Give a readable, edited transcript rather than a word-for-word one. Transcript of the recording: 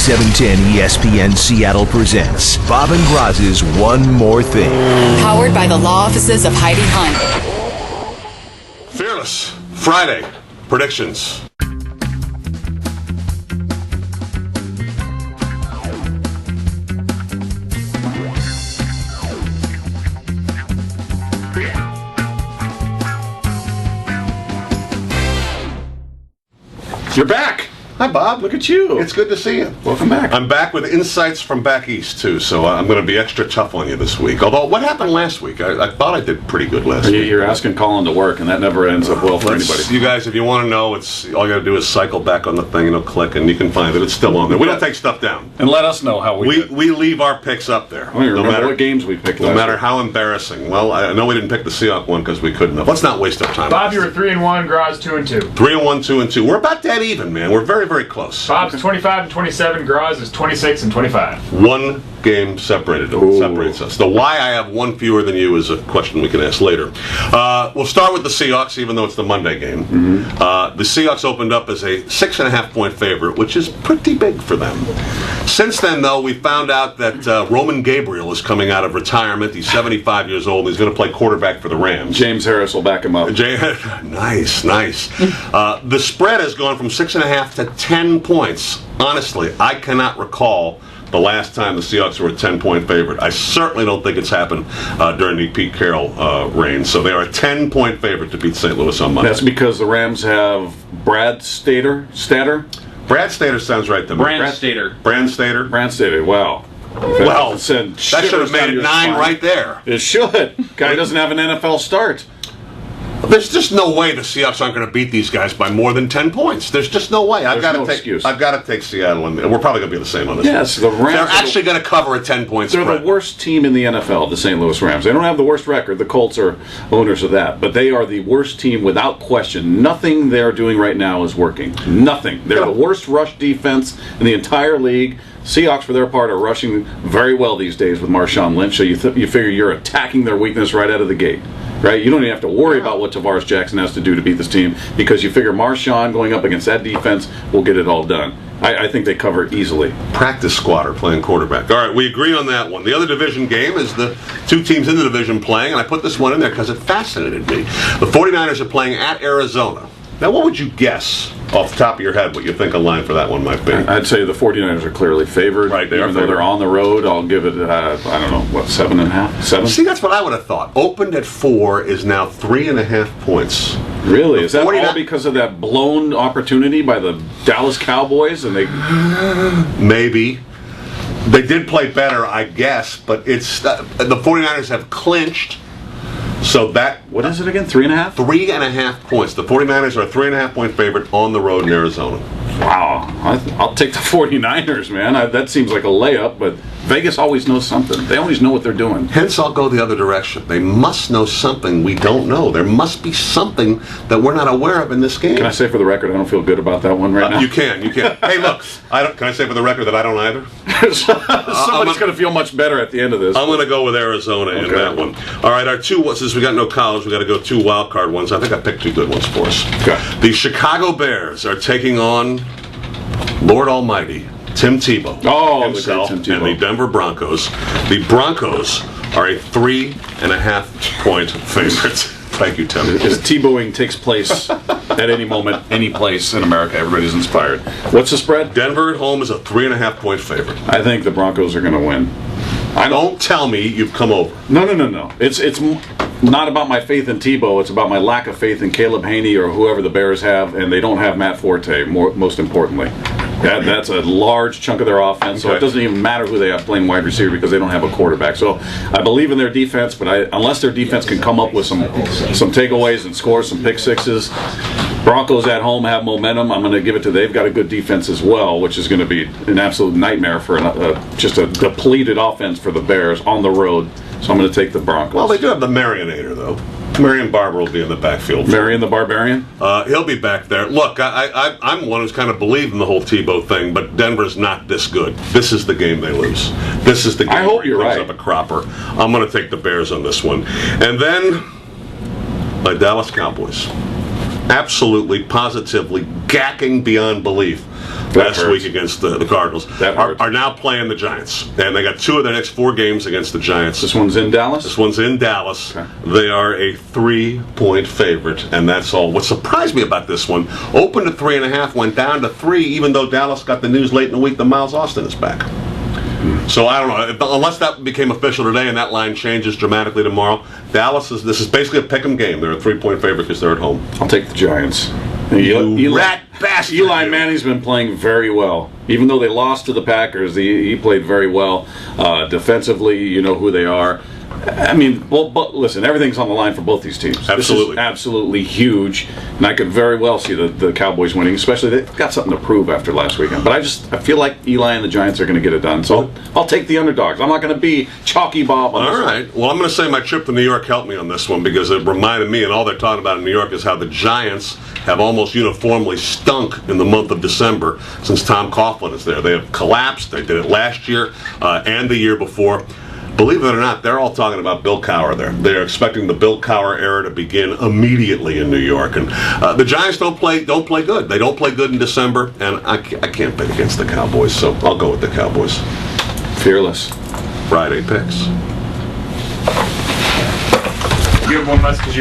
710 ESPN Seattle presents Bob and Groz's One More Thing. Powered by the law offices of Heidi Hunt. Fearless Friday predictions. You're back. Hi, Bob. Look at you. It's good to see you. Welcome back. I'm back with insights from back east, too, so I'm going to be extra tough on you this week. Although, what happened last week? I thought I did pretty good last week. You're asking Colin to work, and that never ends up well for anybody. You guys, if you want to know, it's all you got to do is cycle back on the thing, and it'll click, and you can find it. It's still on there. We don't take stuff down. And let us know how we leave our picks up there. I don't even remember what games we picked No last matter week. how embarrassing. Well, I know we didn't pick the Seahawks one because we couldn't have. Let's not waste our time. Bob, you were 3-1. Groz 2-2. 3-1, 2-2. We're about dead even, man. We're very, very close. Bob's 25-27. Groz is 26-25. One game separates us. The why I have one fewer than you is a question we can ask later. We'll start with the Seahawks, even though it's the Monday game. The Seahawks opened up as a 6.5-point favorite, which is pretty big for them. Since then, though, we found out that Roman Gabriel is coming out of retirement. He's 75 years old. He's going to play quarterback for the Rams. James Harris will back him up. Nice. The spread has gone from 6.5 to 10 points. Honestly, I cannot recall the last time the Seahawks were a 10-point favorite. I certainly don't think it's happened during the Pete Carroll reign. So they are a 10-point favorite to beat St. Louis on Monday. That's because the Rams have Brad Stater? Brad Stater sounds right to me. Brand Stater. Wow. Well, that should have made it 9 right there. It should. Guy doesn't have an NFL start. There's just no way the Seahawks aren't going to beat these guys by more than 10 points. There's just no way. I've got to take Seattle, and we're probably going to be the same on this. Yes, the Rams. They're actually going to cover a 10-point spread. They're the worst team in the NFL, the St. Louis Rams. They don't have the worst record. The Colts are owners of that, but they are the worst team without question. Nothing they're doing right now is working. Nothing. They're the worst rush defense in the entire league. Seahawks, for their part, are rushing very well these days with Marshawn Lynch, so you figure you're attacking their weakness right out of the gate. Right? You don't even have to worry about what Tavares Jackson has to do to beat this team because you figure Marshawn going up against that defense will get it all done. I think they cover it easily. Practice squatter playing quarterback. All right, we agree on that one. The other division game is the two teams in the division playing, and I put this one in there because it fascinated me. The 49ers are playing at Arizona. Now, what would you guess off the top of your head what you think a line for that one might be? I'd say the 49ers are clearly favored. Right, even though they're on the road, I'll give it, 7.5? 7? See, that's what I would have thought. Opened at 4 is now 3.5 points. Really? Is that all because of that blown opportunity by the Dallas Cowboys? And they maybe. They did play better, I guess, but it's the 49ers have clinched. So what is it again? 3.5? 3.5 points. The 49ers are a 3.5-point favorite on the road in Arizona. Wow. I'll take the 49ers, man. That seems like a layup, but Vegas always knows something. They always know what they're doing. Hence, I'll go the other direction. They must know something we don't know. There must be something that we're not aware of in this game. Can I say for the record, I don't feel good about that one right now? You can. Hey, look. Can I say for the record that I don't either? Somebody's going to feel much better at the end of this. I'm going to go with Arizona in that one. All right, our since we got no college, we got to go 2 wild card ones. I think I picked 2 good ones for us. Okay. The Chicago Bears are taking on Lord Almighty Tim Tebow himself Tim Tebow. and the Denver Broncos. The Broncos are a 3.5-point favorite. Thank you, Tim. As Tebowing takes place at any moment, any place in America, everybody's inspired. What's the spread? Denver at home is a 3.5-point favorite. I think the Broncos are going to win. Don't tell me you've come over. No. It's not about my faith in Tebow. It's about my lack of faith in Caleb Haney or whoever the Bears have, and they don't have Matt Forte, most importantly. That's a large chunk of their offense, so it doesn't even matter who they have playing wide receiver because they don't have a quarterback. So I believe in their defense, but unless their defense can come up with some takeaways and score some pick sixes, Broncos at home have momentum. I'm going to give it to they've got a good defense as well, which is going to be an absolute nightmare for just a depleted offense for the Bears on the road. So I'm going to take the Broncos. Well, they do have the Marionator, though. Marion Barber will be in the backfield. Marion the Barbarian? He'll be back there. Look, I'm one who's kind of believed in the whole Tebow thing, but Denver's not this good. This is the game they lose. This is the game I hope you're right. Up a cropper. I'm going to take the Bears on this one. And then my Dallas Cowboys. absolutely, positively gacking beyond belief last week against the Cardinals, are now playing the Giants. And they got 2 of their next 4 games against the Giants. This one's in Dallas? This one's in Dallas. Okay. They are a 3-point favorite, and that's all. What surprised me about this one, opened at 3.5, went down to 3, even though Dallas got the news late in the week that Miles Austin is back. So I don't know, unless that became official today and that line changes dramatically tomorrow, this is basically a pick'em game. They're a 3-point favorite because they're at home. I'll take the Giants. You rat bastard. Eli Manning's been playing very well. Even though they lost to the Packers, he played very well. Defensively, you know who they are. I mean, well, but listen, everything's on the line for both these teams. Absolutely. This is absolutely huge, and I could very well see the Cowboys winning, especially they've got something to prove after last weekend. But I feel like Eli and the Giants are going to get it done. So I'll take the underdogs. I'm not going to be chalky Bob on this. All right. Well, I'm going to say my trip to New York helped me on this one because it reminded me, and all they're talking about in New York is how the Giants have almost uniformly stunk in the month of December since Tom Coughlin is there. They have collapsed. They did it last year and the year before. Believe it or not, they're all talking about Bill Cowher there. They're expecting the Bill Cowher era to begin immediately in New York. And the Giants don't play good. They don't play good in December, and I can't bet against the Cowboys, so I'll go with the Cowboys. Fearless Friday picks. You have one less because